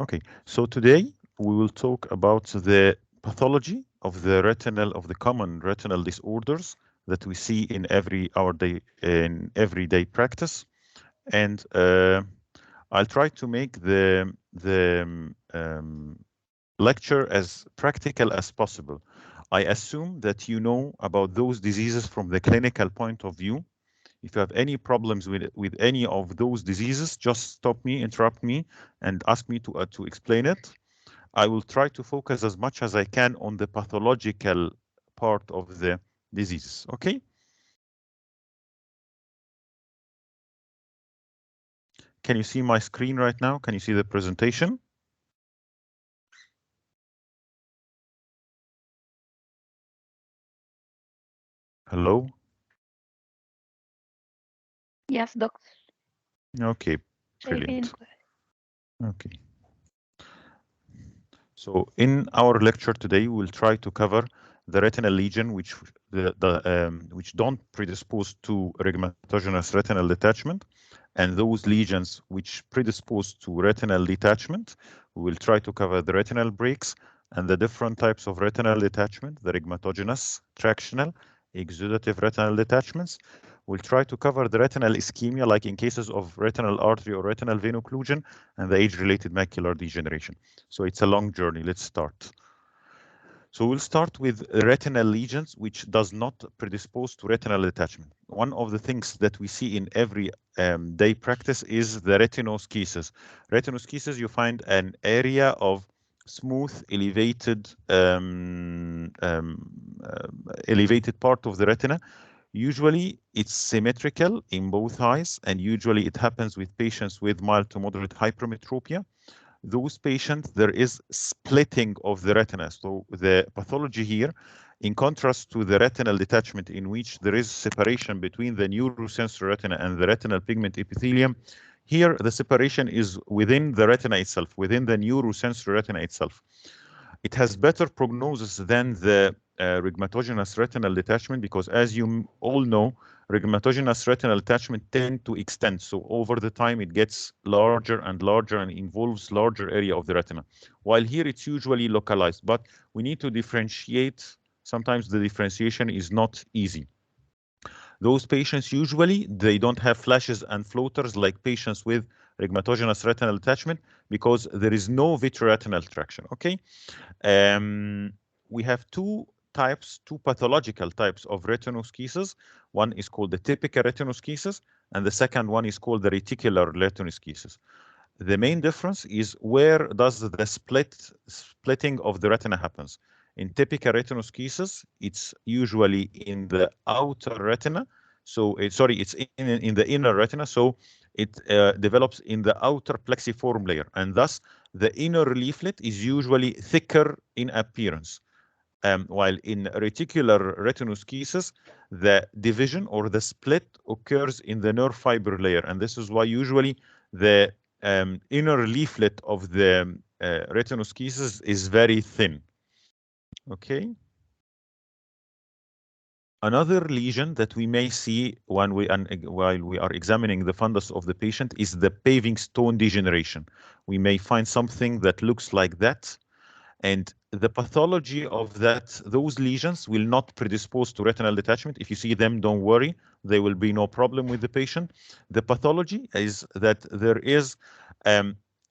Okay, so today we will talk about the pathology of the retinal of the common retinal disorders that we see in everyday practice, and I'll try to make the lecture as practical as possible. I assume that you know about those diseases from the clinical point of view. If you have any problems with any of those diseases, just stop me, interrupt me, and ask me to explain it. I will try to focus as much as I can on the pathological part of the diseases. Okay. Can you see my screen right now? Can you see the presentation? Hello? Yes, doctor. Okay, شايفين brilliant. Okay. So in our lecture today, we'll try to cover the retinal lesion, which don't predispose to rhegmatogenous retinal detachment, and those lesions which predispose to retinal detachment. We will try to cover the retinal breaks and the different types of retinal detachment, the rhegmatogenous, tractional, exudative retinal detachments. We'll try to cover the retinal ischemia, like in cases of retinal artery or retinal vein occlusion, and the age-related macular degeneration. So it's a long journey. Let's start. So we'll start with retinal lesions, which does not predispose to retinal detachment. One of the things that we see in every day practice is the retinoschisis. Retinoschisis, you find an area of smooth, elevated part of the retina. Usually it's symmetrical in both eyes, and usually it happens with patients with mild to moderate hypermetropia. Those patients, there is splitting of the retina. So the pathology here, in contrast to the retinal detachment, in which there is separation between the neurosensory retina and the retinal pigment epithelium, here the separation is within the retina itself, within the neurosensory retina itself. It has better prognosis than the rhegmatogenous retinal detachment, because as you all know, rhegmatogenous retinal detachment tend to extend. So over the time, it gets larger and larger and involves larger area of the retina. While here it's usually localized, but we need to differentiate. Sometimes the differentiation is not easy. Those patients usually, they don't have flashes and floaters like patients with rhegmatogenous retinal detachment, because there is no vitreoretinal traction. Okay. We have two pathological types of retinoschisis. One is called the typical retinoschisis, and the second one is called the reticular retinoschisis. The main difference is where does the splitting of the retina happens. In typical retinoschisis, it's usually in the outer retina. So it's in the inner retina. So it develops in the outer plexiform layer, and thus the inner leaflet is usually thicker in appearance. While in reticular retinoschisis, the division or the split occurs in the nerve fiber layer, and this is why usually the inner leaflet of the retinoschisis is very thin. Okay. Another lesion that we may see while we are examining the fundus of the patient is the paving stone degeneration. We may find something that looks like that, and the pathology of those lesions will not predispose to retinal detachment. If you see them, don't worry, there will be no problem with the patient. The pathology is that there is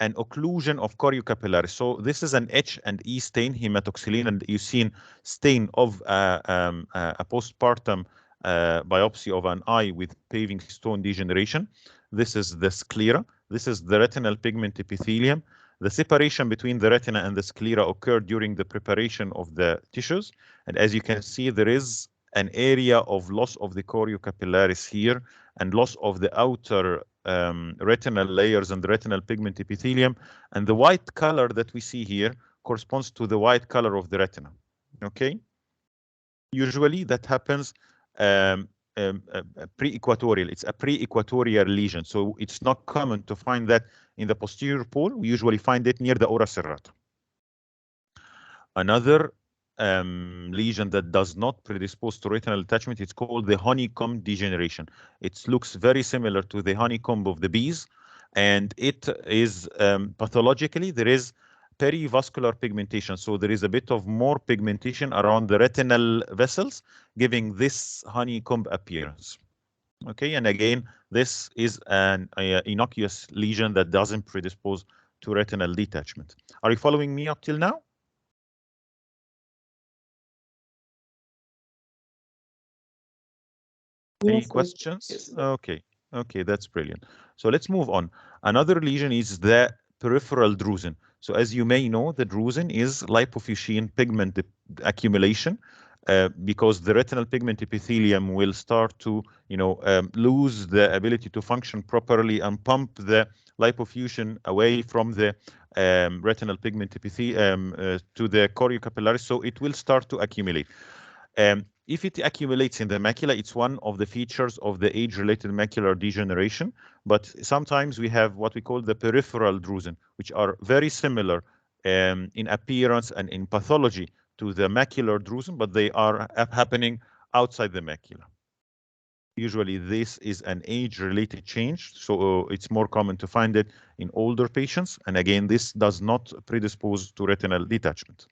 an occlusion of choriocapillaris. So this is an H and E stain, hematoxylin, and you've seen stain of a postpartum biopsy of an eye with paving stone degeneration. This is the sclera. This is the retinal pigment epithelium. The separation between the retina and the sclera occurred during the preparation of the tissues. And as you can see, there is an area of loss of the choriocapillaris here and loss of the outer retinal layers and the retinal pigment epithelium. And the white color that we see here corresponds to the white color of the retina. Okay. Usually that happens pre-equatorial. It's a pre-equatorial lesion. So it's not common to find that in the posterior pole. We usually find it near the ora serrata. Another lesion that does not predispose to retinal detachment, it's called the honeycomb degeneration. It looks very similar to the honeycomb of the bees, and it is pathologically there is perivascular pigmentation. So there is a bit of more pigmentation around the retinal vessels, giving this honeycomb appearance. Okay, and again, this is an innocuous lesion that doesn't predispose to retinal detachment. Are you following me up till now? Any questions? Okay, okay, that's brilliant. So let's move on. Another lesion is the peripheral drusen. So as you may know, the drusen is lipofuscin pigment accumulation, because the retinal pigment epithelium will start to, lose the ability to function properly and pump the lipofuscin away from the retinal pigment epithelium to the choriocapillaris. So it will start to accumulate. If it accumulates in the macula, it's one of the features of the age-related macular degeneration. But sometimes we have what we call the peripheral drusen, which are very similar in appearance and in pathology to the macular drusen, but they are happening outside the macula. Usually this is an age-related change, so it's more common to find it in older patients. And again, this does not predispose to retinal detachment.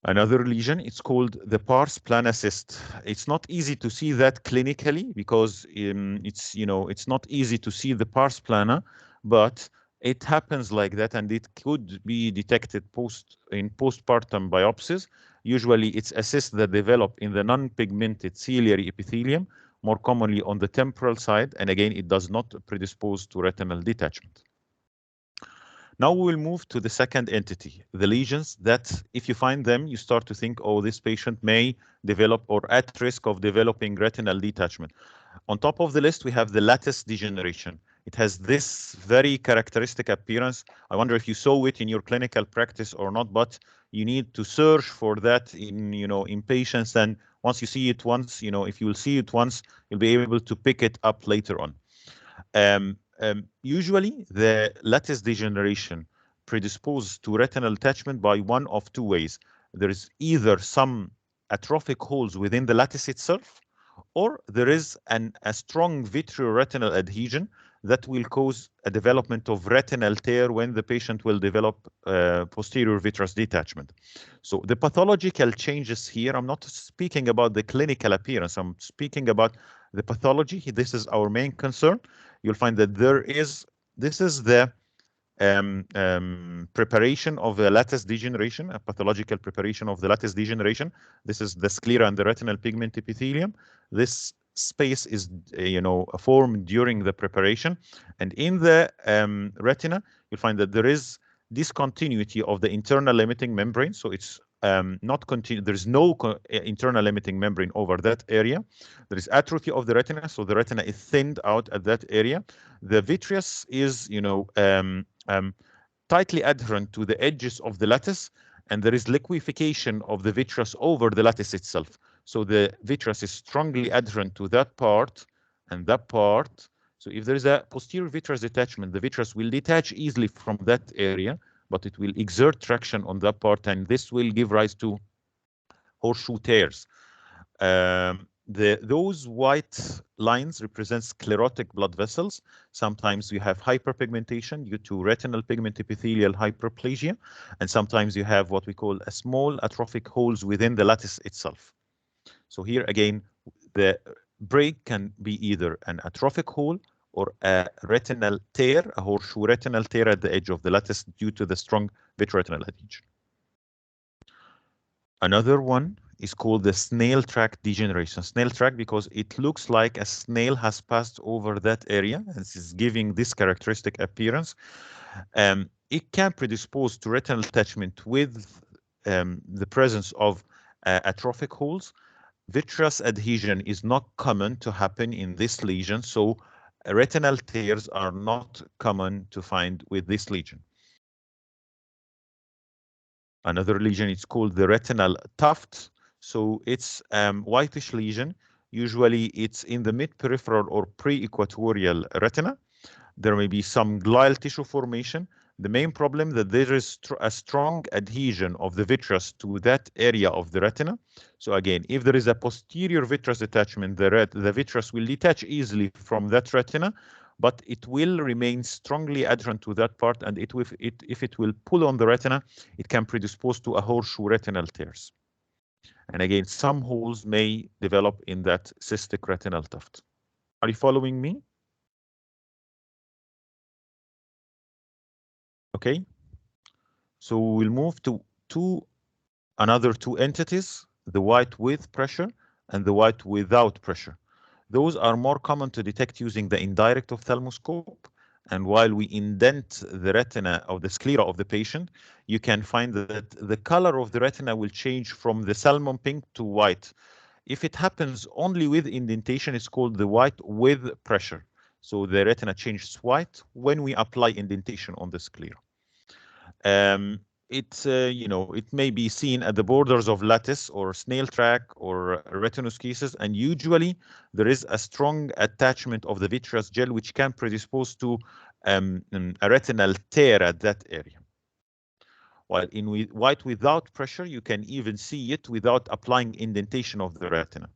Another lesion, it's called the pars plana cyst. It's not easy to see that clinically because it's not easy to see the pars plana, but it happens like that, and it could be detected in postpartum biopsies. Usually it's a cyst that develop in the non-pigmented ciliary epithelium, more commonly on the temporal side, and again, it does not predispose to retinal detachment. Now we will move to the second entity, the lesions that if you find them, you start to think, oh, this patient may develop or at risk of developing retinal detachment. On top of the list, we have the lattice degeneration. It has this very characteristic appearance. I wonder if you saw it in your clinical practice or not, but you need to search for that in patients. And once you see it once, if you will see it once, you'll be able to pick it up later on. Usually, the lattice degeneration predisposes to retinal detachment by one of two ways. There is either some atrophic holes within the lattice itself, or there is a strong vitreoretinal adhesion that will cause a development of retinal tear when the patient will develop posterior vitreous detachment. So the pathological changes here, I'm not speaking about the clinical appearance, I'm speaking about the pathology. This is our main concern. You'll find that this is the preparation of the lattice degeneration, a pathological preparation of the lattice degeneration. This is the sclera and the retinal pigment epithelium. This space is, formed during the preparation. And in the retina, you'll find that there is discontinuity of the internal limiting membrane. So it's not continue. There's no internal limiting membrane over that area. There is atrophy of the retina, so the retina is thinned out at that area. The vitreous is, tightly adherent to the edges of the lattice, and there is liquefaction of the vitreous over the lattice itself. So the vitreous is strongly adherent to that part and that part. So if there is a posterior vitreous detachment, the vitreous will detach easily from that area, but it will exert traction on that part, and this will give rise to horseshoe tears. Those white lines represent sclerotic blood vessels. Sometimes you have hyperpigmentation due to retinal pigment epithelial hyperplasia, and sometimes you have what we call a small atrophic holes within the lattice itself. So here again, the break can be either an atrophic hole or a retinal tear, a horseshoe retinal tear at the edge of the lattice due to the strong vitreoretinal adhesion. Another one is called the snail track degeneration. Snail track because it looks like a snail has passed over that area, and this is giving this characteristic appearance. It can predispose to retinal detachment with the presence of atrophic holes. Vitreous adhesion is not common to happen in this lesion, so retinal tears are not common to find with this lesion. Another lesion is called the retinal tuft. So it's whitish lesion. Usually it's in the mid-peripheral or pre-equatorial retina. There may be some glial tissue formation. The main problem that there is a strong adhesion of the vitreous to that area of the retina. So again, if there is a posterior vitreous detachment, the vitreous will detach easily from that retina, but it will remain strongly adherent to that part, and if it will pull on the retina, it can predispose to a horseshoe retinal tears. And again, some holes may develop in that cystic retinal tuft. Are you following me? Okay. So we'll move to another two entities, the white with pressure and the white without pressure. Those are more common to detect using the indirect ophthalmoscope. And while we indent the retina of the sclera of the patient, you can find that the color of the retina will change from the salmon pink to white. If it happens only with indentation, it's called the white with pressure. So the retina changes white when we apply indentation on the sclera. It may be seen at the borders of lattice or snail track or retinoschisis, and usually there is a strong attachment of the vitreous gel, which can predispose to a retinal tear at that area. While in white without pressure, you can even see it without applying indentation of the retina.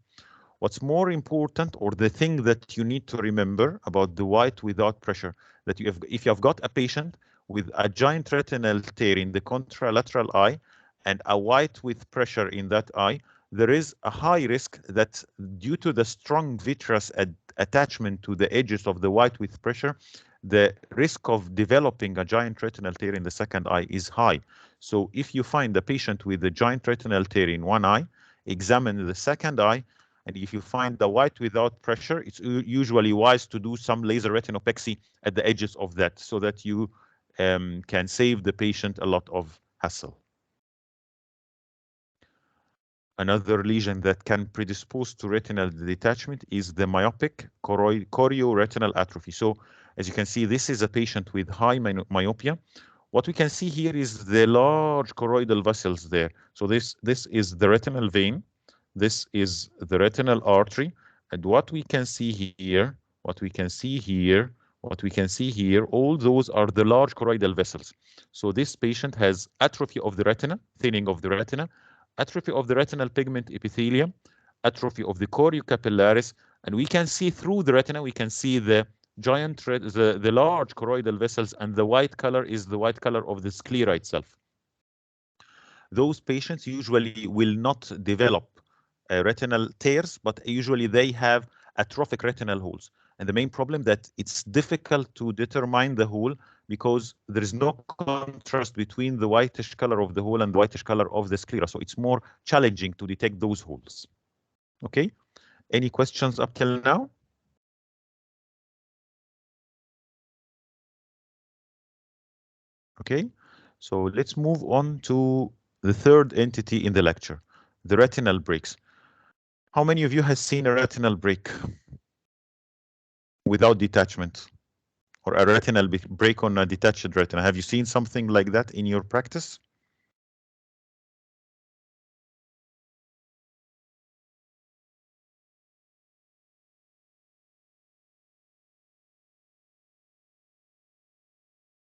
What's more important, or the thing that you need to remember about the white without pressure, that if you have got a patient with a giant retinal tear in the contralateral eye and a white with pressure in that eye, there is a high risk that due to the strong vitreous attachment to the edges of the white with pressure, the risk of developing a giant retinal tear in the second eye is high. So if you find a patient with a giant retinal tear in one eye, examine the second eye, and if you find the white without pressure, it's usually wise to do some laser retinopexy at the edges of that so that you can save the patient a lot of hassle. Another lesion that can predispose to retinal detachment is the myopic chorioretinal atrophy. So as you can see, this is a patient with high myopia. What we can see here is the large choroidal vessels there. So this is the retinal vein. This is the retinal artery. And what we can see here, what we can see here, all those are the large choroidal vessels. So this patient has atrophy of the retina, thinning of the retina, atrophy of the retinal pigment epithelium, atrophy of the choriocapillaris, and we can see through the retina, we can see the the large choroidal vessels, and the white color is the white color of the sclera itself. Those patients usually will not develop retinal tears, but usually they have atrophic retinal holes. And the main problem that it's difficult to determine the hole because there is no contrast between the whitish color of the hole and the whitish color of the sclera. So it's more challenging to detect those holes. Okay, any questions up till now? Okay, so let's move on to the third entity in the lecture, the retinal breaks. How many of you has seen a retinal break without detachment, or a retinal break on a detached retina? Have you seen something like that in your practice?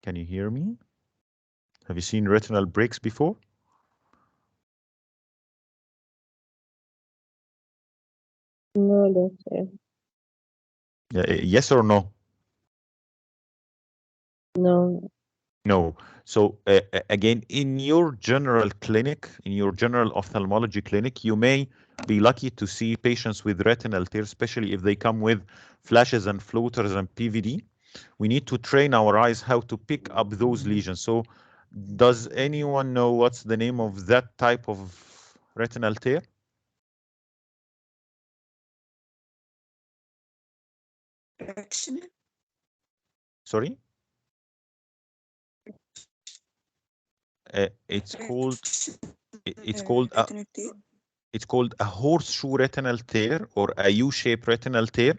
Can you hear me? Have you seen retinal breaks before? No, doctor. Yes or no? No. No. So again, in your general clinic, in your general ophthalmology clinic, you may be lucky to see patients with retinal tears, especially if they come with flashes and floaters and PVD. We need to train our eyes how to pick up those lesions. So does anyone know what's the name of that type of retinal tear? Tractional. Sorry? It's called a horseshoe retinal tear or a U-shaped retinal tear,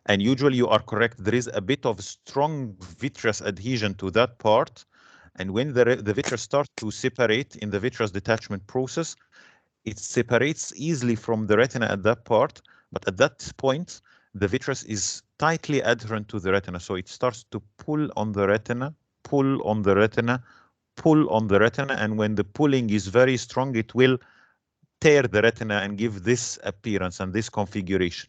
and usually you are correct. There is a bit of strong vitreous adhesion to that part, and when the vitreous starts to separate in the vitreous detachment process, it separates easily from the retina at that part, but at that point the vitreous is tightly adherent to the retina, so it starts to pull on the retina, pull on the retina, pull on the retina, and when the pulling is very strong, it will tear the retina and give this appearance and this configuration.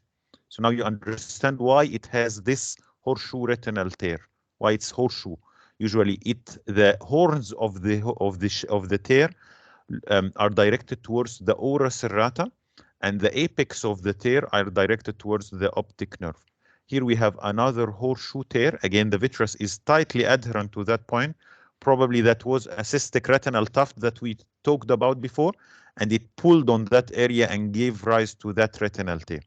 So now you understand why it has this horseshoe retinal tear. Why it's horseshoe? Usually, the horns of the tear are directed towards the ora serrata, and the apex of the tear are directed towards the optic nerve. Here we have another horseshoe tear. Again, the vitreous is tightly adherent to that point. Probably that was a cystic retinal tuft that we talked about before, and it pulled on that area and gave rise to that retinal tear.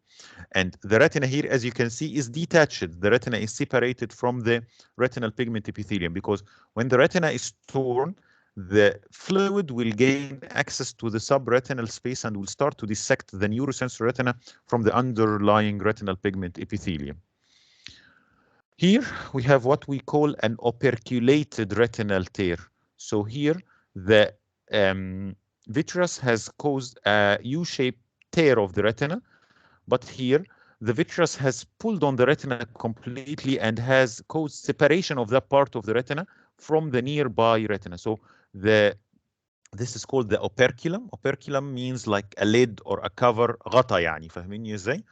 And the retina here, as you can see, is detached. The retina is separated from the retinal pigment epithelium, because when the retina is torn, the fluid will gain access to the subretinal space and will start to dissect the neurosensory retina from the underlying retinal pigment epithelium. Here we have what we call an operculated retinal tear. So here the vitreous has caused a U-shaped tear of the retina, but here the vitreous has pulled on the retina completely and has caused separation of that part of the retina from the nearby retina. So this is called the operculum. Operculum means like a lid or a cover. غطا يعني فاهميني ازاي?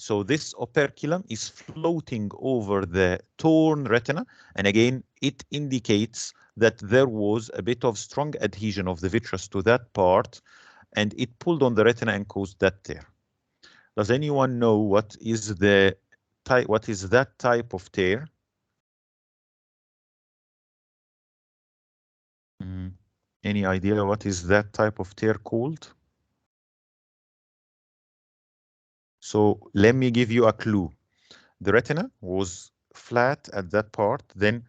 So this operculum is floating over the torn retina, and again it indicates that there was a bit of strong adhesion of the vitreous to that part, and it pulled on the retina and caused that tear. Does anyone know what is that type of tear? Any idea what is that type of tear called? So let me give you a clue. The retina was flat at that part, then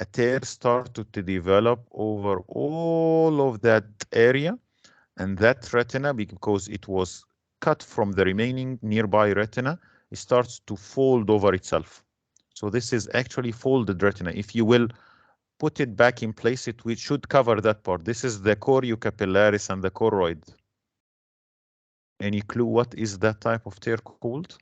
a tear started to develop over all of that area, and that retina, because it was cut from the remaining nearby retina, it starts to fold over itself. So this is actually folded retina. If you will put it back in place, it should cover that part. This is the choriocapillaris and the choroid. Any clue what is that type of tear called?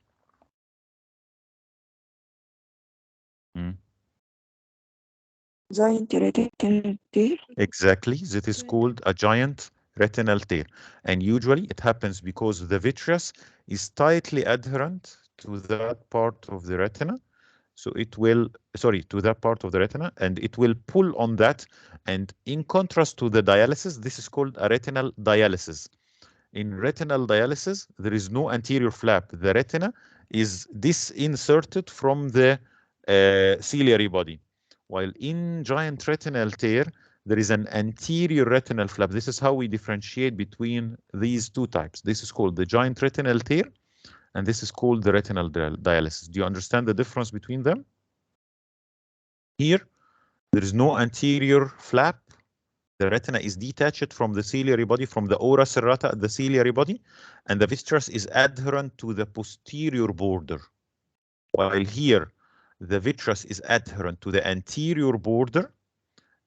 Giant retinal tear. Exactly, that is called a giant retinal tear. And usually it happens because the vitreous is tightly adherent to that part of the retina. So it will, to that part of the retina, and it will pull on that. And in contrast to the dialysis, this is called a retinal dialysis. In retinal dialysis, there is no anterior flap. The retina is disinserted from the ciliary body. While in giant retinal tear, there is an anterior retinal flap. This is how we differentiate between these two types. This is called the giant retinal tear, and this is called the retinal dialysis. Do you understand the difference between them? Here, there is no anterior flap. The retina is detached from the ciliary body, from the ora serrata at the ciliary body, and the vitreous is adherent to the posterior border. While here, the vitreous is adherent to the anterior border.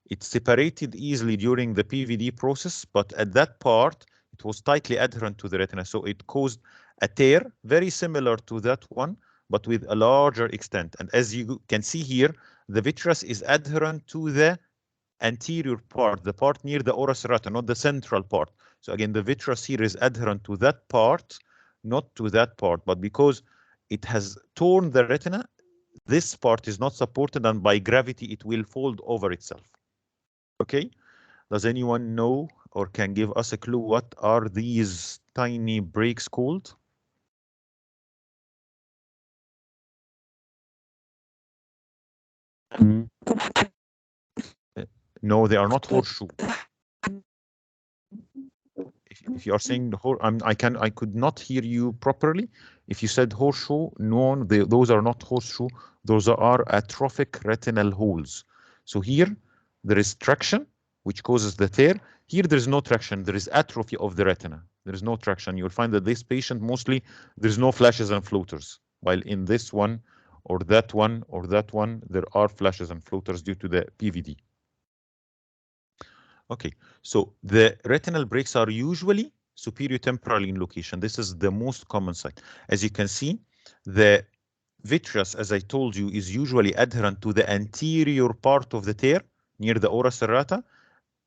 It's separated easily during the PVD process, but at that part, it was tightly adherent to the retina. So it caused a tear very similar to that one, but with a larger extent. And as you can see here, the vitreous is adherent to the anterior part, the part near the ora serrata, not the central part. So again, the vitreous here is adherent to that part, not to that part. But because it has torn the retina, this part is not supported, and by gravity, it will fold over itself. Okay, does anyone know or can give us a clue what are these tiny breaks called? No, they are not horseshoe. If you are saying I could not hear you properly. If you said horseshoe, no, those are not horseshoe. Those are atrophic retinal holes. So here there is traction, which causes the tear. Here there is no traction. There is atrophy of the retina. There is no traction. You'll find that this patient mostly there's no flashes and floaters. While in this one or that one or that one, there are flashes and floaters due to the PVD. Okay, so the retinal breaks are usually superior temporal in location. This is the most common site. As you can see, the vitreous, as I told you, is usually adherent to the anterior part of the tear near the ora serrata.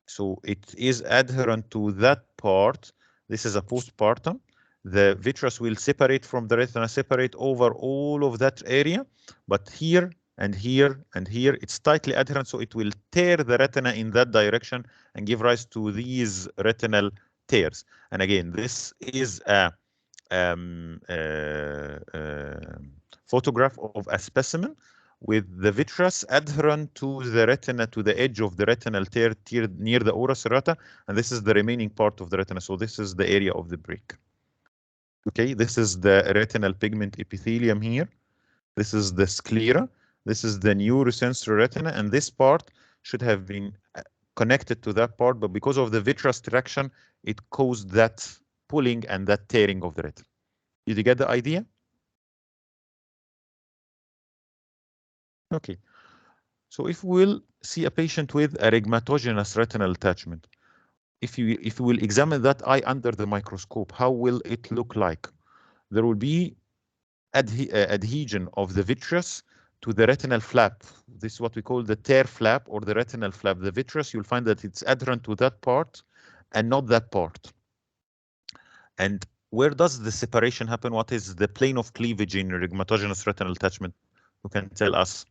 So it is adherent to that part. This is a postpartum. The vitreous will separate from the retina, separate over all of that area. But here, and here, it's tightly adherent, so it will tear the retina in that direction and give rise to these retinal tears. And again, this is a photograph of a specimen with the vitreous adherent to the retina, to the edge of the retinal tear near the ora serrata, and this is the remaining part of the retina. So this is the area of the break. Okay, this is the retinal pigment epithelium here. This is the sclera. This is the neurosensory retina, and this part should have been connected to that part, but because of the vitreous traction, it caused that pulling and that tearing of the retina. Did you get the idea? Okay. So if we'll see a patient with a rhegmatogenous retinal detachment, if you will examine that eye under the microscope, how will it look like? There will be adhesion of the vitreous to the retinal flap. This is what we call the tear flap or the retinal flap. The vitreous, you'll find that it's adherent to that part and not that part. And where does the separation happen? What is the plane of cleavage in rhegmatogenous retinal detachment? Who can tell us?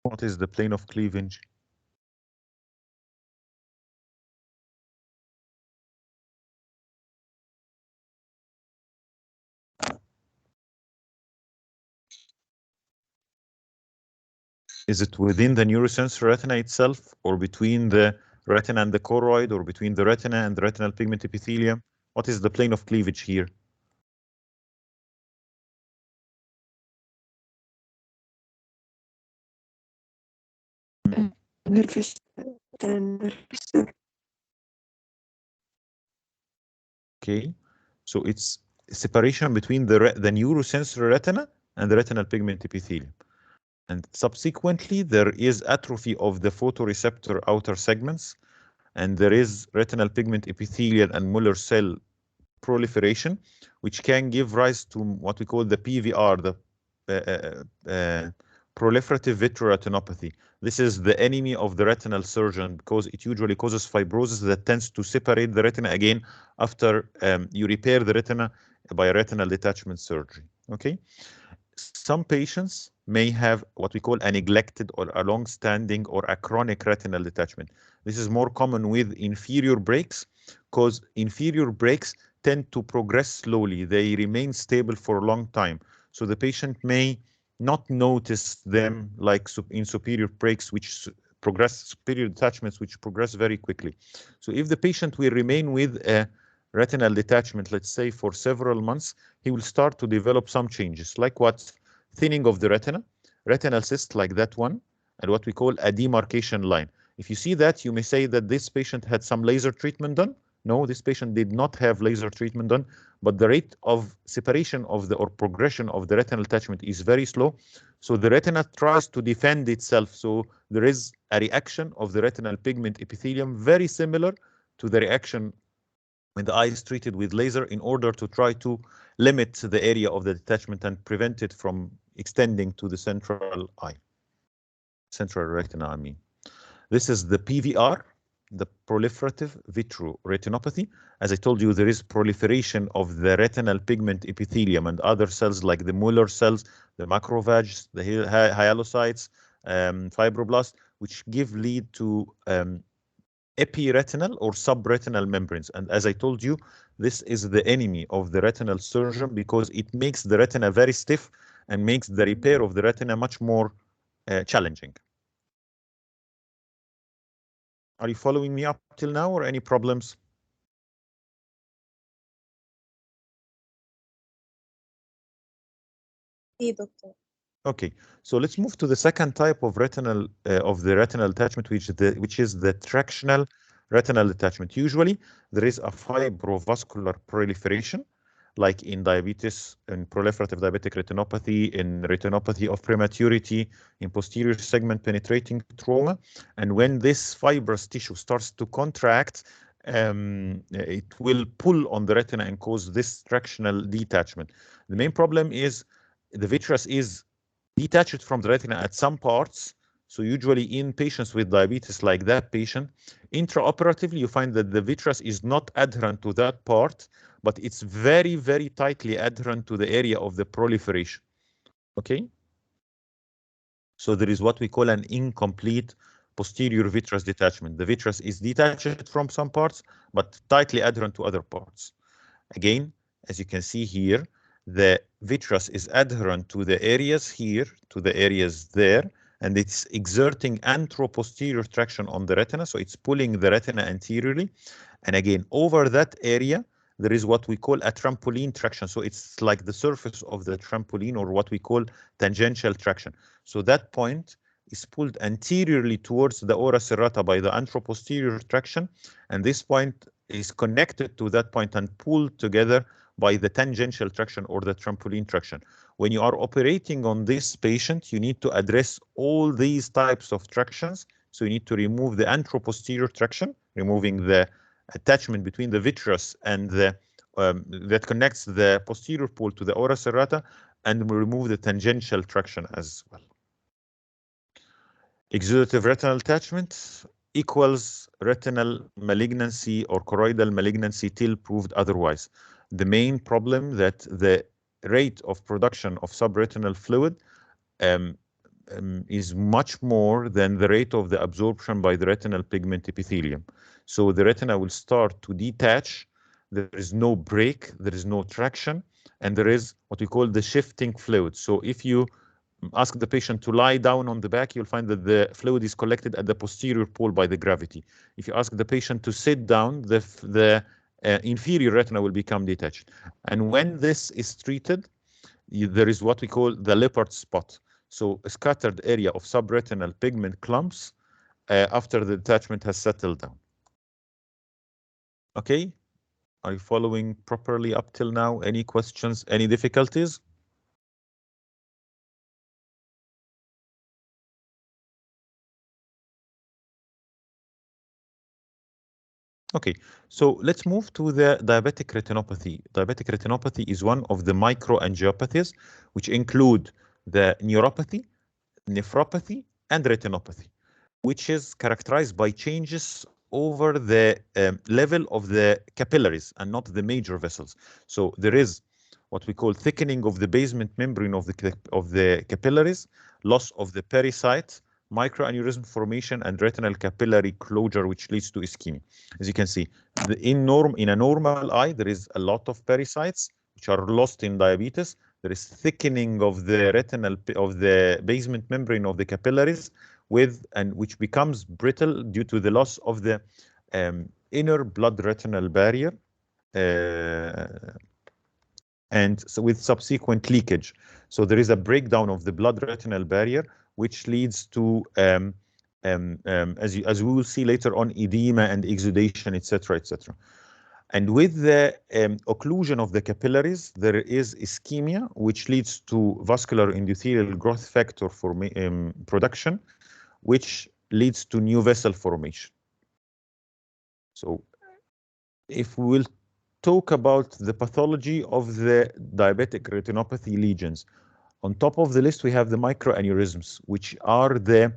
What is the plane of cleavage? Is it within the neurosensory retina itself, or between the retina and the choroid, or between the retina and the retinal pigment epithelium? What is the plane of cleavage here? Nervous. Okay, so it's separation between the neurosensory retina and the retinal pigment epithelium. And subsequently, there is atrophy of the photoreceptor outer segments, and there is retinal pigment epithelial and Muller cell proliferation, which can give rise to what we call the PVR, the proliferative vitreoretinopathy. This is the enemy of the retinal surgeon because it usually causes fibrosis that tends to separate the retina again after you repair the retina by retinal detachment surgery. Okay, some patients may have what we call a neglected or a long-standing or a chronic retinal detachment. This is more common with inferior breaks because inferior breaks tend to progress slowly. They remain stable for a long time. So the patient may not notice them like in superior breaks, which progress, superior detachments, which progress very quickly. So if the patient will remain with a retinal detachment, let's say for several months, he will start to develop some changes, like what? Thinning of the retina, retinal cyst like that one, and what we call a demarcation line. If you see that, you may say that this patient had some laser treatment done. No, this patient did not have laser treatment done, but the rate of separation of the or progression of the retinal detachment is very slow. So the retina tries to defend itself. So there is a reaction of the retinal pigment epithelium very similar to the reaction when the eye is treated with laser in order to try to limit the area of the detachment and prevent it from extending to the central eye. Central retina, I mean. This is the PVR, the proliferative vitreoretinopathy. As I told you, there is proliferation of the retinal pigment epithelium and other cells like the Muller cells, the macrophages, the hyalucytes, fibroblasts, which lead to epiretinal or subretinal membranes. And as I told you, this is the enemy of the retinal surgeon because it makes the retina very stiff and makes the repair of the retina much more challenging. Are you following me up till now or any problems? See, doctor. Okay, so let's move to the second type of retinal detachment, which is the tractional retinal detachment. Usually, there is a fibrovascular proliferation, like in diabetes, in proliferative diabetic retinopathy, in retinopathy of prematurity, in posterior segment penetrating trauma. And when this fibrous tissue starts to contract, it will pull on the retina and cause this tractional detachment. The main problem is the vitreous is detached from the retina at some parts, So usually in patients with diabetes like that patient, intraoperatively you find that the vitreous is not adherent to that part, but it's very, very tightly adherent to the area of the proliferation. Okay? So there is what we call an incomplete posterior vitreous detachment. The vitreous is detached from some parts, but tightly adherent to other parts. Again, as you can see here, the vitreous is adherent to the areas here, to the areas there, and it's exerting anteroposterior traction on the retina. So it's pulling the retina anteriorly. And again, over that area, there is what we call a trampoline traction. So it's like the surface of the trampoline, or what we call tangential traction. So that point is pulled anteriorly towards the ora serrata by the anteroposterior traction, and this point is connected to that point and pulled together by the tangential traction or the trampoline traction. When you are operating on this patient, you need to address all these types of tractions. So you need to remove the anteroposterior traction, removing the attachment between the vitreous and the that connects the posterior pole to the ora serrata, and remove the tangential traction as well. Exudative retinal detachment equals retinal malignancy or choroidal malignancy till proved otherwise. The main problem that the rate of production of subretinal fluid is much more than the rate of the absorption by the retinal pigment epithelium. So the retina will start to detach. There is no break, there is no traction, and there is what we call the shifting fluid. So if you ask the patient to lie down on the back, you'll find that the fluid is collected at the posterior pole by the gravity. If you ask the patient to sit down, the inferior retina will become detached. And when this is treated, there is what we call the leopard spot. So a scattered area of subretinal pigment clumps after the detachment has settled down. Okay, are you following properly up till now? Any questions, any difficulties? Okay, so let's move to the diabetic retinopathy. Diabetic retinopathy is one of the microangiopathies, which include the neuropathy, nephropathy, and retinopathy, which is characterized by changes over the level of the capillaries and not the major vessels. So there is what we call thickening of the basement membrane of the capillaries, loss of the pericyte, microaneurysm formation, and retinal capillary closure, which leads to ischemia. As you can see, in a normal eye, there is a lot of pericytes, which are lost in diabetes. There is thickening of the basement membrane of the capillaries, which becomes brittle due to the loss of the inner blood retinal barrier, and so with subsequent leakage. So there is a breakdown of the blood retinal barrier, which leads to, as we will see later on, edema and exudation, etc., etc. And with the occlusion of the capillaries, there is ischemia, which leads to vascular endothelial growth factor production, which leads to new vessel formation. So if we will talk about the pathology of the diabetic retinopathy lesions, on top of the list we have the microaneurysms, which are the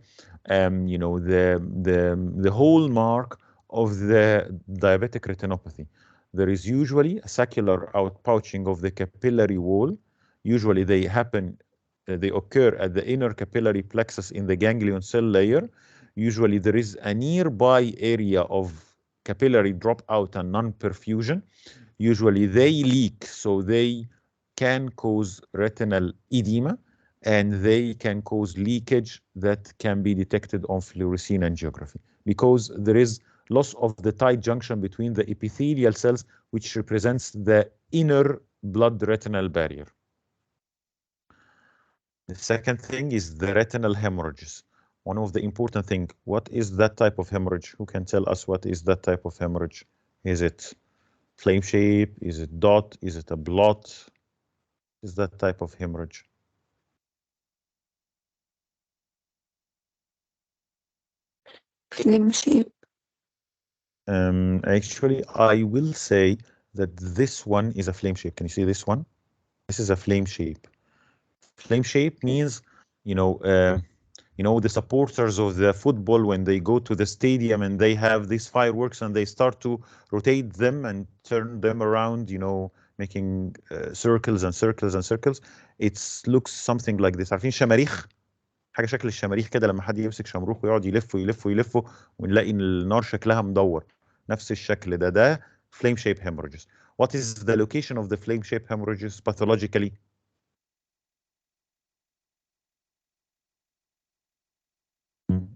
hallmark of the diabetic retinopathy. There is usually a saccular outpouching of the capillary wall. Usually they occur at the inner capillary plexus in the ganglion cell layer. Usually there is a nearby area of capillary dropout and non-perfusion. Usually they leak, so they can cause retinal edema, and they can cause leakage that can be detected on fluorescein angiography, because there is loss of the tight junction between the epithelial cells, which represents the inner blood retinal barrier. The second thing is the retinal hemorrhages. One of the important things, what is that type of hemorrhage? Who can tell us what is that type of hemorrhage? Is it flame shape? Is it dot? Is it a blot? Is that type of hemorrhage? Flame shape. Actually, I will say that this one is a flame shape. Can you see this one? This is a flame shape. Flame shape means, you know, the supporters of the football when they go to the stadium and they have these fireworks and they start to rotate them and turn them around, you know, making circles and circles and circles. It looks something like this. عارفين شماريخ؟ حاجه شكل الشماريخ كده لما حد يمسك شمروخ ويقعد يلف ويلف ويلف ونلاقي ان النار شكلها مدور. نفس الشكل ده flame shape hemorrhages. What is the location of the flame shape hemorrhages pathologically?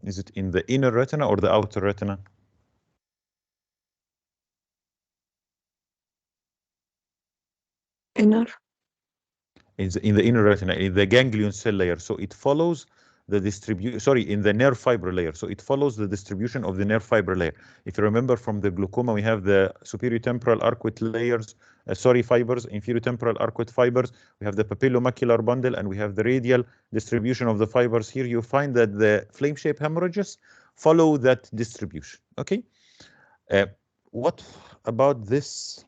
Is it in the inner retina or the outer retina? Inner. It's in the inner retina, in the ganglion cell layer. So it follows the distribution, sorry, in the nerve fiber layer. So it follows the distribution of the nerve fiber layer. If you remember from the glaucoma, we have the superior temporal arcuate layers, fibers, inferior temporal arcuate fibers. We have the papillomacular bundle, and we have the radial distribution of the fibers. Here you find that the flame shape hemorrhages follow that distribution. Okay. What about this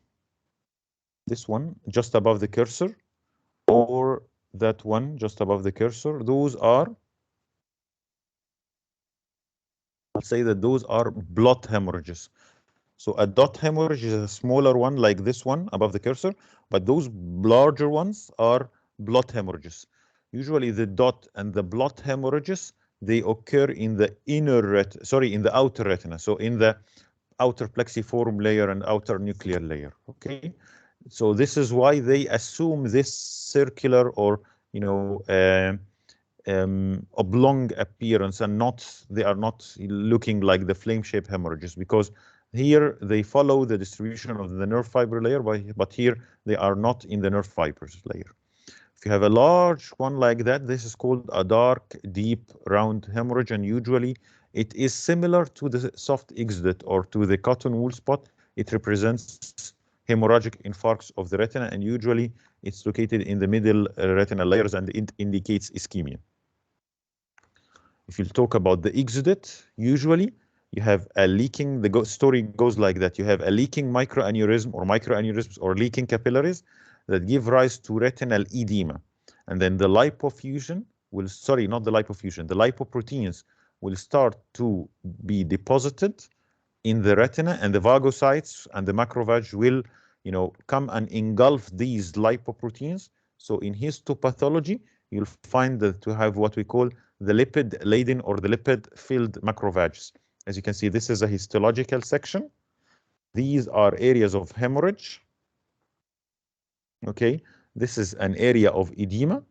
one just above the cursor, or that one just above the cursor? Those are, I'll say that those are blot hemorrhages. So a dot hemorrhage is a smaller one like this one above the cursor, but those larger ones are blot hemorrhages. Usually the dot and the blot hemorrhages, they occur in the in the outer retina. So in the outer plexiform layer and outer nuclear layer. Okay. So this is why they assume this circular or, you know, oblong appearance, and they are not looking like the flame shape hemorrhages, because here they follow the distribution of the nerve fiber layer, but here they are not in the nerve fibers layer. If you have a large one like that, this is called a dark, deep, round hemorrhage, and usually it is similar to the soft exudate or to the cotton wool spot. It represents hemorrhagic infarcts of the retina, and usually it's located in the middle retinal layers, and it indicates ischemia. If you talk about the exudate, usually you have a leaking, the story goes like that. You have a leaking microaneurysm or microaneurysms or leaking capillaries that give rise to retinal edema. And then the lipofusion will, sorry, not the lipofusion, the lipoproteins will start to be deposited in the retina, and the vagocytes and the macrophage will, you know, come and engulf these lipoproteins. So in histopathology, you'll find that to have what we call the lipid-laden or the lipid-filled macrophages. As you can see, this is a histological section. These are areas of hemorrhage. Okay, this is an area of edema,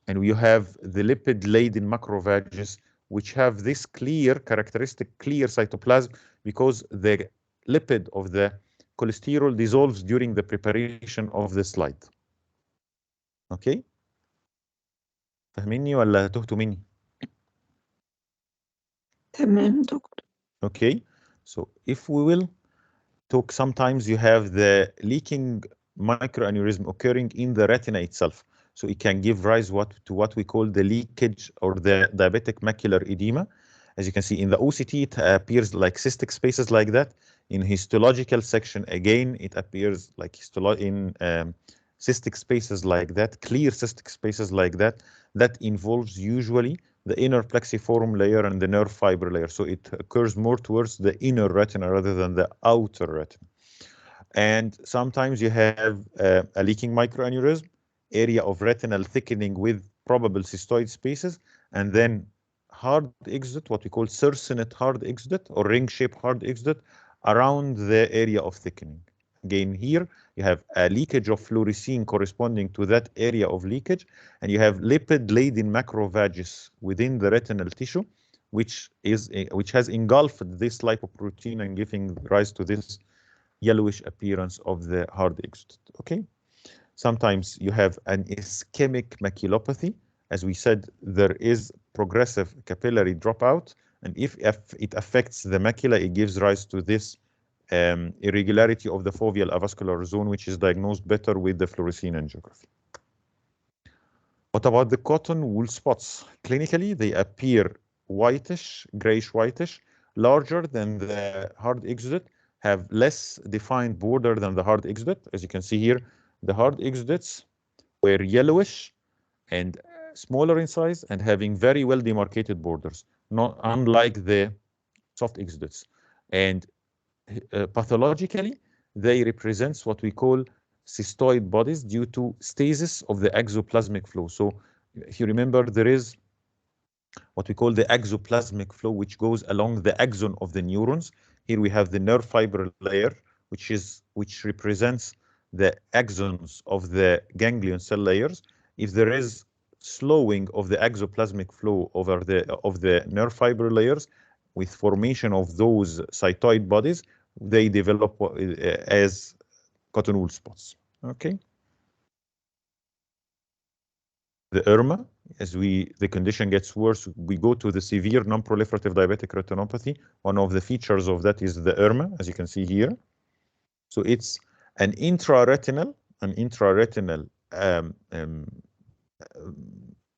and you have the lipid-laden macrophages, which have this characteristic clear cytoplasm, because the lipid of the cholesterol dissolves during the preparation of the slide. Okay, فاهميني ولا تهتوا مني؟ تمام دكتور. Okay, so if we will talk, sometimes you have the leaking microaneurysm occurring in the retina itself. So it can give rise to what we call the leakage or the diabetic macular edema. As you can see in the OCT, it appears like cystic spaces like that. In histological section, again, it appears like cystic spaces like that, clear cystic spaces like that. That involves usually the inner plexiform layer and the nerve fiber layer. So it occurs more towards the inner retina rather than the outer retina. And sometimes you have a leaking microaneurysm, area of retinal thickening with probable cystoid spaces, and then hard exudate, what we call circinate hard exudate or ring-shaped hard exudate around the area of thickening. Again, here you have a leakage of fluorescein corresponding to that area of leakage, and you have lipid-laden macrophages within the retinal tissue, which has engulfed this lipoprotein and giving rise to this yellowish appearance of the hard exudate. Okay, sometimes you have an ischemic maculopathy. As we said, there is progressive capillary dropout, and if it affects the macula, it gives rise to this irregularity of the foveal avascular zone, which is diagnosed better with the fluorescein angiography. What about the cotton wool spots? Clinically, they appear whitish, grayish whitish, larger than the hard exudate, have less defined border than the hard exudate. As you can see here, the hard exudates were yellowish and smaller in size and having very well demarcated borders, not unlike the soft exudates. And pathologically, they represent what we call cystoid bodies due to stasis of the exoplasmic flow. So if you remember, there is what we call the exoplasmic flow, which goes along the axon of the neurons. Here we have the nerve fiber layer, which represents the axons of the ganglion cell layers. If there is slowing of the exoplasmic flow over the nerve fiber layers, with formation of those cytoid bodies, they develop as cotton wool spots. Okay. The ERMA, as the condition gets worse, we go to the severe non-proliferative diabetic retinopathy. One of the features of that is the ERMA, as you can see here. So it's an intraretinal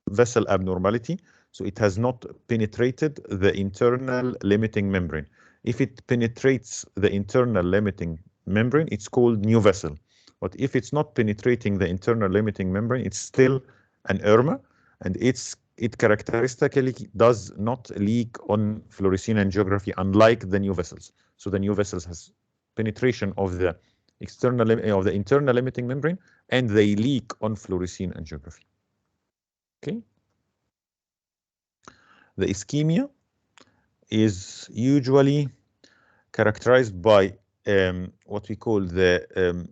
vessel abnormality. So it has not penetrated the internal limiting membrane. If it penetrates the internal limiting membrane, it's called new vessel. But if it's not penetrating the internal limiting membrane, it's still an ERMA, and it characteristically does not leak on fluorescein angiography, unlike the new vessels. So the new vessels has penetration of the internal limiting membrane, and they leak on fluorescein angiography. Okay. The ischemia is usually characterized by what we call the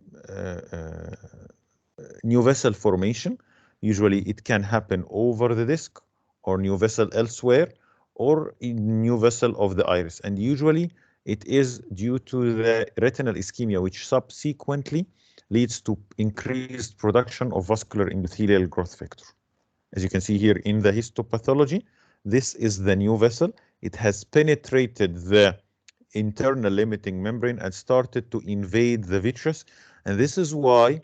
new vessel formation. Usually it can happen over the disc or new vessel elsewhere or in new vessel of the iris. And usually it is due to the retinal ischemia, which subsequently leads to increased production of vascular endothelial growth factor. As you can see here in the histopathology, this is the new vessel. It has penetrated the internal limiting membrane and started to invade the vitreous. And this is why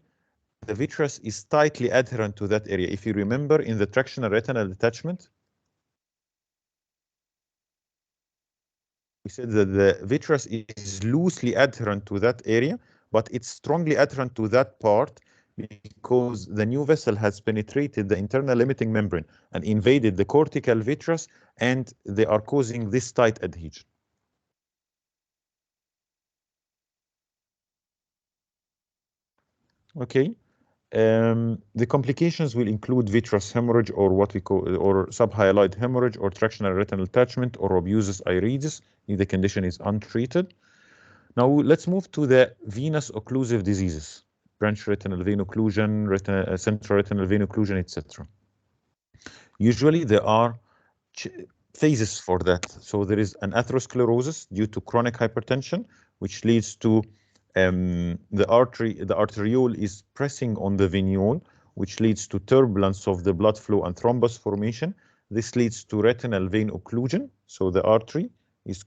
the vitreous is tightly adherent to that area. If you remember in the tractional retinal detachment, we said that the vitreous is loosely adherent to that area, but it's strongly adherent to that part because the new vessel has penetrated the internal limiting membrane and invaded the cortical vitreous, and they are causing this tight adhesion. Okay. The complications will include vitreous hemorrhage, or what we call, or subhyaloid hemorrhage, or tractional retinal detachment, or obusus iridis if the condition is untreated. Now let's move to the venous occlusive diseases: branch retinal vein occlusion, central retinal vein occlusion, etc. Usually there are phases for that. So there is an atherosclerosis due to chronic hypertension, which leads to the arteriole is pressing on the venule, which leads to turbulence of the blood flow and thrombus formation. This leads to retinal vein occlusion. So the artery is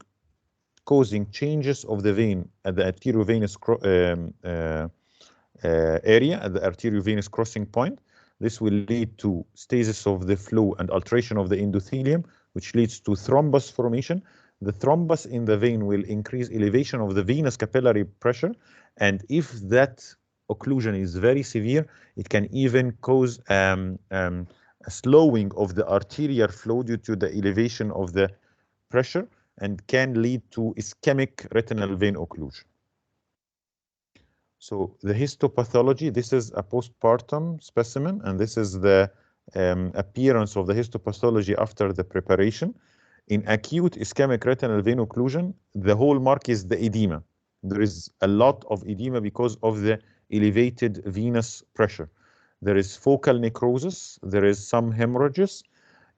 causing changes of the vein at the arteriovenous area, at the arteriovenous crossing point. This will lead to stasis of the flow and alteration of the endothelium, which leads to thrombus formation. The thrombus in the vein will increase elevation of the venous capillary pressure, and if that occlusion is very severe, it can even cause a slowing of the arterial flow due to the elevation of the pressure, and can lead to ischemic retinal vein occlusion. So the histopathology, this is a postpartum specimen, and this is the appearance of the histopathology after the preparation. In acute ischemic retinal vein occlusion, the hallmark is the edema. There is a lot of edema because of the elevated venous pressure. There is focal necrosis, there is some hemorrhages.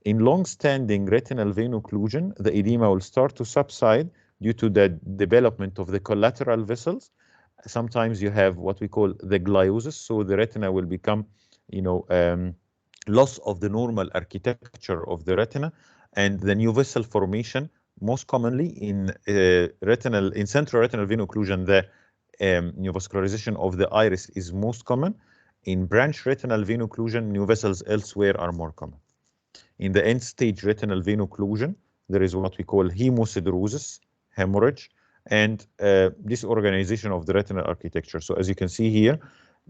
In long-standing retinal vein occlusion, the edema will start to subside due to the development of the collateral vessels. Sometimes you have what we call the gliosis, so the retina will become, loss of the normal architecture of the retina, and the new vessel formation, most commonly in central retinal vein occlusion, the neovascularization of the iris is most common. In branch retinal vein occlusion, new vessels elsewhere are more common. In the end-stage retinal vein occlusion, there is what we call hemosiderosis, hemorrhage, and disorganization of the retinal architecture. So as you can see here,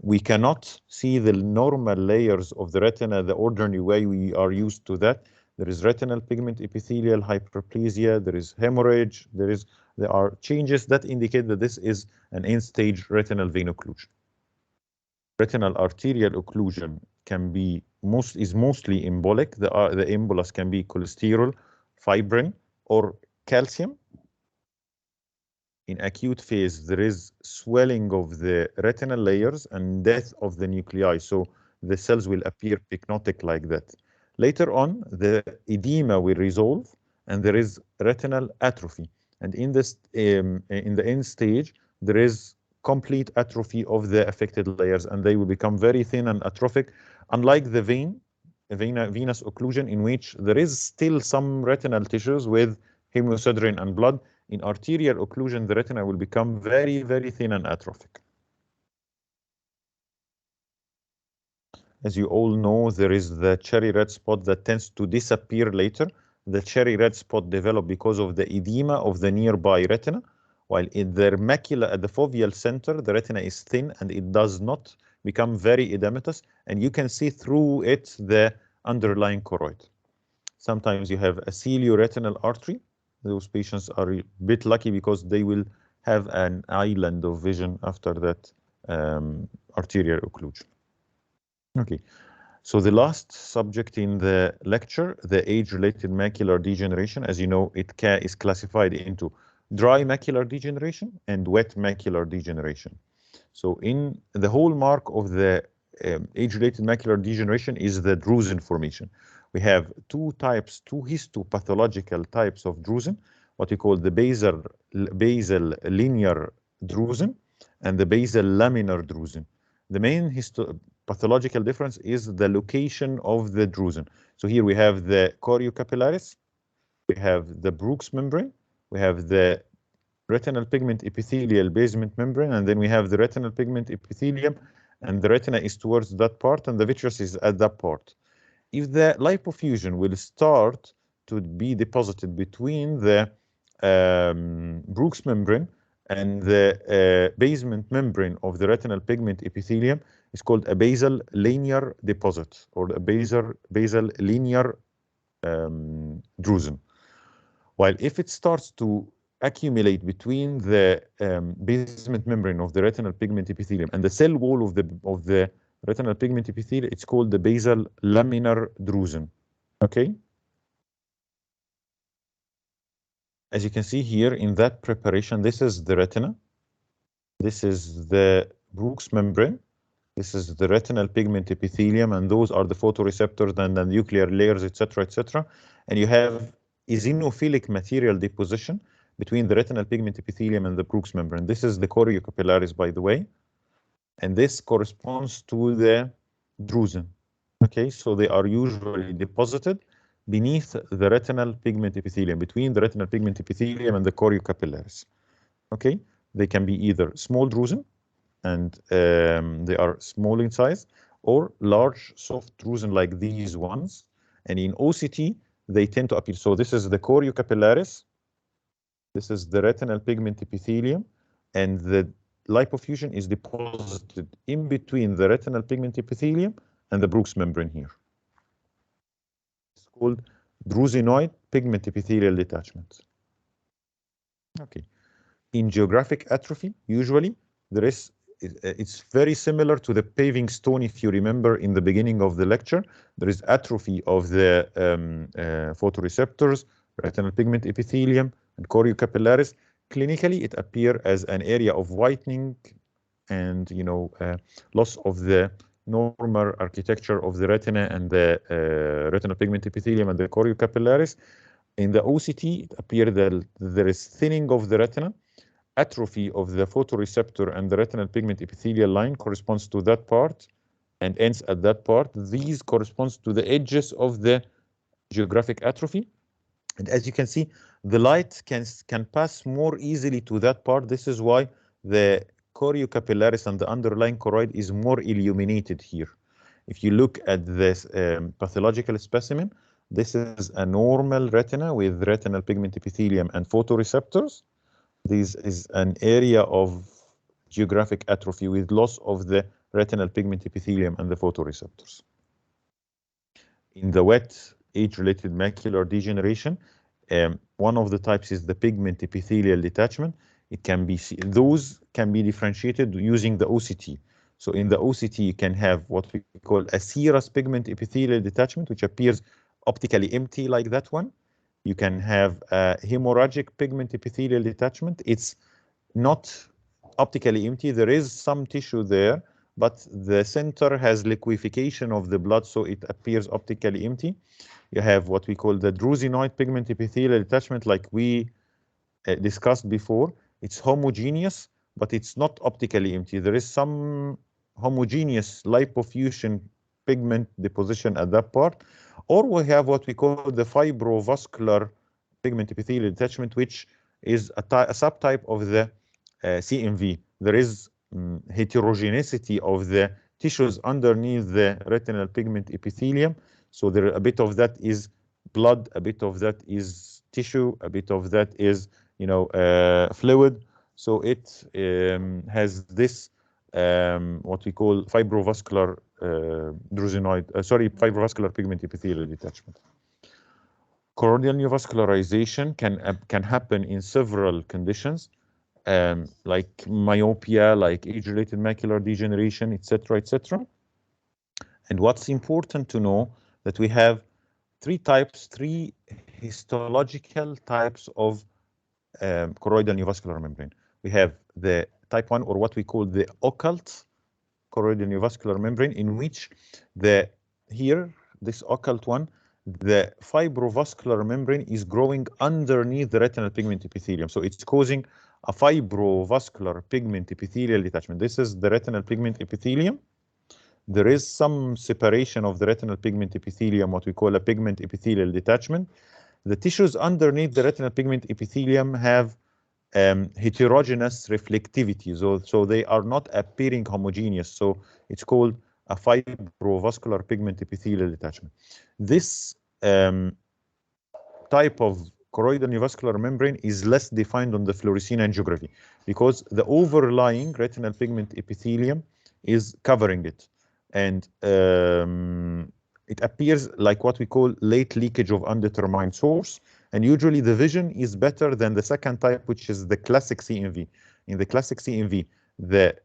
We cannot see the normal layers of the retina the ordinary way we are used to that. There is retinal pigment epithelial hyperplasia, there is hemorrhage, there are changes that indicate that this is an end-stage retinal vein occlusion. Retinal arterial occlusion can be mostly embolic. The embolus can be cholesterol, fibrin, or calcium. In acute phase, there is swelling of the retinal layers and death of the nuclei, so the cells will appear pycnotic like that. Later on, the edema will resolve, and there is retinal atrophy. And in this, in the end stage, there is complete atrophy of the affected layers, and they will become very thin and atrophic, unlike the venous occlusion, in which there is still some retinal tissues with hemosiderin and blood. In arterial occlusion, the retina will become very, very thin and atrophic. As you all know, there is the cherry red spot that tends to disappear later. The cherry red spot develops because of the edema of the nearby retina, while in the macula at the foveal center, the retina is thin and it does not become very edematous, and you can see through it the underlying choroid. Sometimes you have a cilioretinal artery. Those patients are a bit lucky because they will have an island of vision after that arterial occlusion. Okay, so the last subject in the lecture, the age-related macular degeneration. As you know, it is classified into dry macular degeneration and wet macular degeneration. So in the hallmark of the age-related macular degeneration is the drusen formation. We have two histopathological types of drusen, what we call the basal linear drusen and the basal laminar drusen. The main pathological difference is the location of the drusen. So here we have the choriocapillaris, we have the Brooks membrane, we have the retinal pigment epithelial basement membrane, and then we have the retinal pigment epithelium, and the retina is towards that part, and the vitreous is at that part. If the lipofuscin will start to be deposited between the Brooks membrane and the basement membrane of the retinal pigment epithelium, is called a basal linear deposit, or a basal linear drusen. While if it starts to accumulate between the basement membrane of the retinal pigment epithelium and the cell wall of the retinal pigment epithelium, it's called the basal laminar drusen. Okay. As you can see here in that preparation, this is the retina. This is the Brooks membrane. This is the retinal pigment epithelium, and those are the photoreceptors and the nuclear layers, etc., etc. And you have eosinophilic material deposition between the retinal pigment epithelium and the Brooks membrane. This is the choriocapillaris, by the way, and this corresponds to the drusen. Okay, so they are usually deposited beneath the retinal pigment epithelium, between the retinal pigment epithelium and the choriocapillaris. Okay, they can be either small drusen, and they are small in size, or large soft drusen like these ones. And in OCT, they tend to appear. So this is the choriocapillaris, this is the retinal pigment epithelium, and the lipofuscin is deposited in between the retinal pigment epithelium and the Brooks membrane here. It's called drusenoid pigment epithelial detachment. Okay. In geographic atrophy, usually there is, it's very similar to the paving stone, if you remember in the beginning of the lecture. There is atrophy of the photoreceptors, retinal pigment epithelium, and choriocapillaris. Clinically, it appears as an area of whitening and, you know, loss of the normal architecture of the retina and the retinal pigment epithelium and the choriocapillaris. In the OCT, it appears that there is thinning of the retina, atrophy of the photoreceptor, and the retinal pigment epithelial line corresponds to that part and ends at that part. These corresponds to the edges of the geographic atrophy. And as you can see, the light can pass more easily to that part. This is why the choriocapillaris and the underlying choroid is more illuminated here. If you look at this pathological specimen, this is a normal retina with retinal pigment epithelium and photoreceptors. This is an area of geographic atrophy with loss of the retinal pigment epithelium and the photoreceptors. In the wet age-related macular degeneration, one of the types is the pigment epithelial detachment. It can be, those can be differentiated using the OCT. So in the OCT, you can have what we call a serous pigment epithelial detachment, which appears optically empty like that one. You can have a hemorrhagic pigment epithelial detachment. It's not optically empty. There is some tissue there, but the center has liquefaction of the blood, so it appears optically empty. You have what we call the drusenoid pigment epithelial detachment, like we discussed before. It's homogeneous, but it's not optically empty. There is some homogeneous lipofuscin pigment deposition at that part. Or we have what we call the fibrovascular pigment epithelial detachment, which is a subtype of the CMV. There is heterogeneity of the tissues underneath the retinal pigment epithelium. So there, a bit of that is blood, a bit of that is tissue, a bit of that is, you know, fluid. So it has this what we call fibrovascular fibrovascular pigment epithelial detachment. Choroidal neovascularization can happen in several conditions, like myopia, like age-related macular degeneration, etc., etc. And what's important to know that we have three histological types of choroidal neovascular membrane. We have the type 1, or what we call the occult choroidal neovascular membrane, in which this occult one, the fibrovascular membrane is growing underneath the retinal pigment epithelium. So it's causing a fibrovascular pigment epithelial detachment. This is the retinal pigment epithelium. There is some separation of the retinal pigment epithelium, what we call a pigment epithelial detachment. The tissues underneath the retinal pigment epithelium have heterogeneous reflectivity, so they are not appearing homogeneous. So it's called a fibrovascular pigment epithelial detachment. This type of choroidal neovascular membrane is less defined on the fluorescein angiography because the overlying retinal pigment epithelium is covering it, and it appears like what we call late leakage of undetermined source. And usually the vision is better than the second type, which is the classic CMV. In the classic CMV, the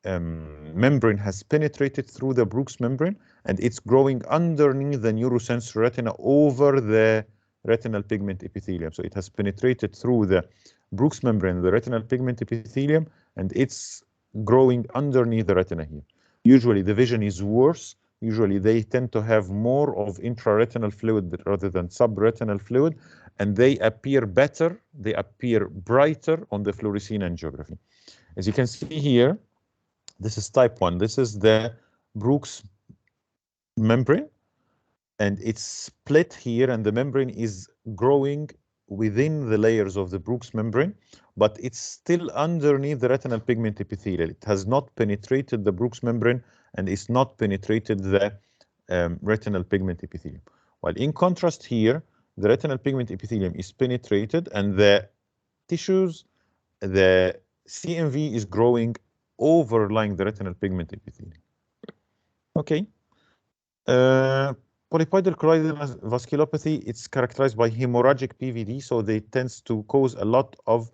membrane has penetrated through the Brooks membrane, and it's growing underneath the neurosensory retina over the retinal pigment epithelium. So it has penetrated through the Brooks membrane, the retinal pigment epithelium, and it's growing underneath the retina here. Usually the vision is worse. Usually they tend to have more of intraretinal fluid rather than subretinal fluid, and they appear better, they appear brighter on the fluorescein angiography. As you can see here, this is type 1. This is the Brooks membrane, and it's split here, and the membrane is growing within the layers of the Brooks membrane, but it's still underneath the retinal pigment epithelium. It has not penetrated the Brooks membrane, and it's not penetrated the retinal pigment epithelium. While in contrast here, the retinal pigment epithelium is penetrated, and the tissues, the CMV is growing overlying the retinal pigment epithelium. Okay. Polypoidal choroidal vasculopathy, it's characterized by hemorrhagic PVD, so they tends to cause a lot of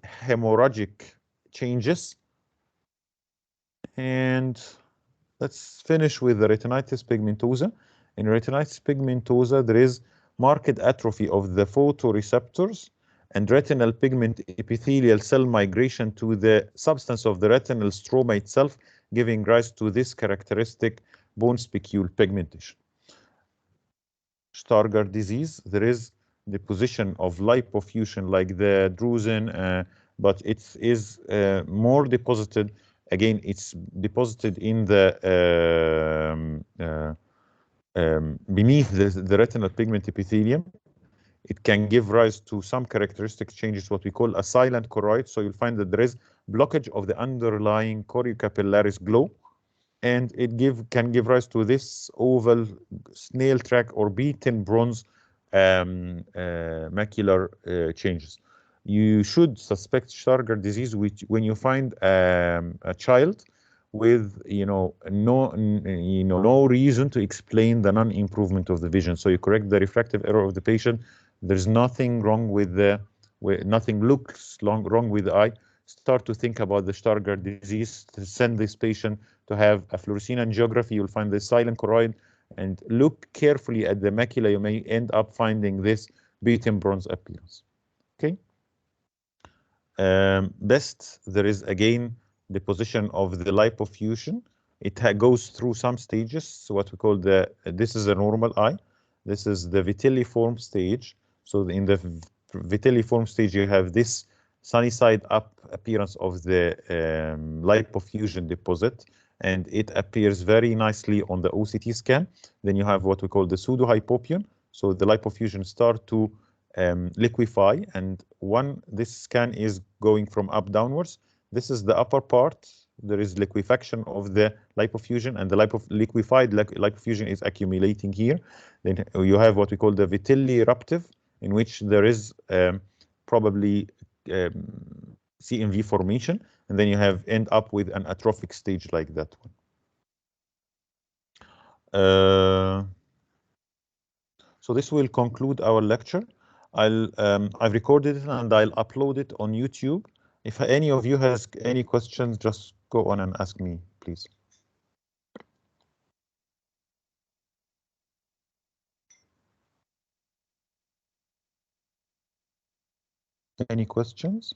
hemorrhagic changes. And let's finish with the retinitis pigmentosa. In retinitis pigmentosa, there is marked atrophy of the photoreceptors and retinal pigment epithelial cell migration to the substance of the retinal stroma itself, giving rise to this characteristic bone spicule pigmentation. Stargardt disease, there is deposition of lipofuscin like the drusen, but it is more deposited. Again, it's deposited in the beneath the retinal pigment epithelium. It can give rise to some characteristic changes, what we call a silent choroid. So you'll find that there is blockage of the underlying choriocapillaris glow, and it can give rise to this oval snail track or beaten bronze macular changes. You should suspect Stargardt disease when you find a child with no reason to explain the non-improvement of the vision. So you correct the refractive error of the patient. There's nothing wrong with nothing looks wrong with the eye. Start to think about the Stargardt disease. To send this patient to have a fluorescein angiography. You'll find the silent choroid, and look carefully at the macula. You may end up finding this beaten bronze appearance. Okay. Best, there is again the position of the lipofuscin. It goes through some stages. So what we call this is a normal eye. This is the vitelliform stage. So in the vitelliform stage, you have this sunny side up appearance of the lipofuscin deposit, and it appears very nicely on the OCT scan. Then you have what we call the pseudohypopion. So the lipofuscin start to liquefy, and this scan is going from up downwards. This is the upper part. There is liquefaction of the lipofuscin, and the liquefied lipofuscin is accumulating here. Then you have what we call the vitelli eruptive, in which there is probably CMV formation, and then you end up with an atrophic stage like that one. So this will conclude our lecture. I've recorded it and I'll upload it on YouTube. If any of you has any questions, just go on and ask me, please. Any questions?